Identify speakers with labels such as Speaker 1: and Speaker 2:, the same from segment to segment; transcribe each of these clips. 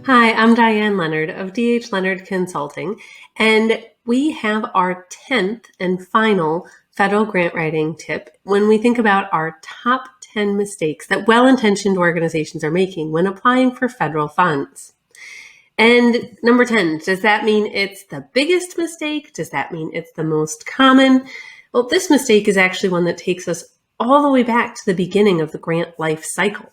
Speaker 1: Hi, I'm Diane Leonard of DH Leonard Consulting, and we have our 10th and final federal grant writing tip when we think about our top 10 mistakes that well-intentioned organizations are making when applying for federal funds. And number 10, does that mean it's the biggest mistake? Does that mean it's the most common? Well, this mistake is actually one that takes us all the way back to the beginning of the grant life cycle.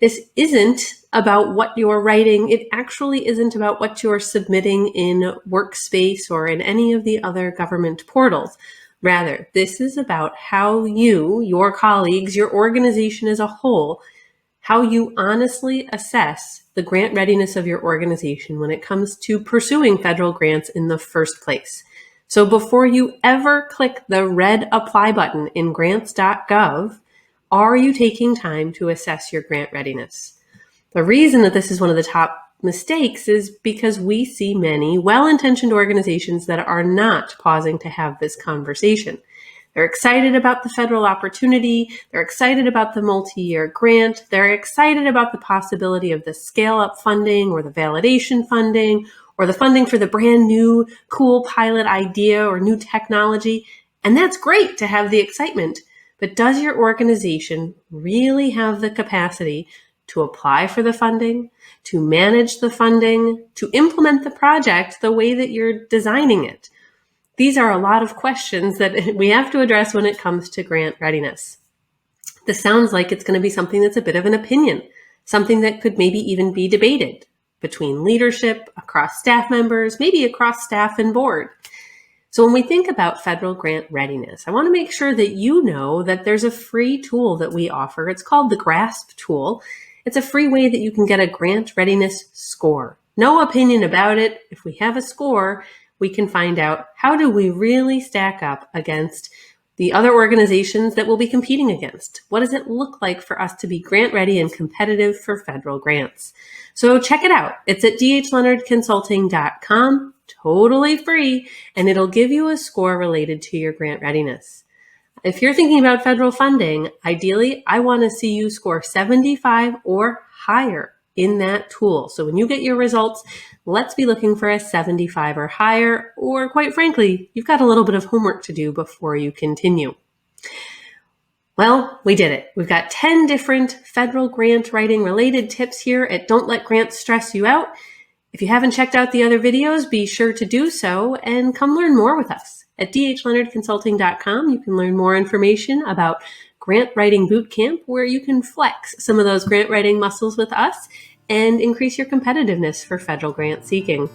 Speaker 1: This isn't about what you're writing. It actually isn't about what you're submitting in Workspace or in any of the other government portals. Rather, this is about how you, your colleagues, your organization as a whole, how you honestly assess the grant readiness of your organization when it comes to pursuing federal grants in the first place. So before you ever click the red apply button in grants.gov, are you taking time to assess your grant readiness? The reason that this is one of the top mistakes is because we see many well-intentioned organizations that are not pausing to have this conversation. They're excited about the federal opportunity. They're excited about the multi-year grant. They're excited about the possibility of the scale-up funding or the validation funding or the funding for the brand new cool pilot idea or new technology. And that's great to have the excitement. But does your organization really have the capacity to apply for the funding, to manage the funding, to implement the project the way that you're designing it? These are a lot of questions that we have to address when it comes to grant readiness. This sounds like it's going to be something that's a bit of an opinion, something that could maybe even be debated between leadership, across staff members, maybe across staff and board. So when we think about federal grant readiness, I want to make sure that you know that there's a free tool that we offer. It's called the GRASP tool. It's a free way that you can get a grant readiness score. No opinion about it. If we have a score, we can find out how do we really stack up against the other organizations that we'll be competing against. What does it look like for us to be grant ready and competitive for federal grants? So check it out. It's at dhleonardconsulting.com. Totally free, and it'll give you a score related to your grant readiness. If you're thinking about federal funding, ideally, I want to see you score 75 or higher in that tool. So when you get your results, let's be looking for a 75 or higher, or quite frankly, you've got a little bit of homework to do before you continue. Well, we did it. We've got 10 different federal grant writing related tips here at Don't Let Grants Stress You Out. If you haven't checked out the other videos, be sure to do so and come learn more with us. At dhleonardconsulting.com, you can learn more information about Grant Writing Bootcamp, where you can flex some of those grant writing muscles with us and increase your competitiveness for federal grant seeking.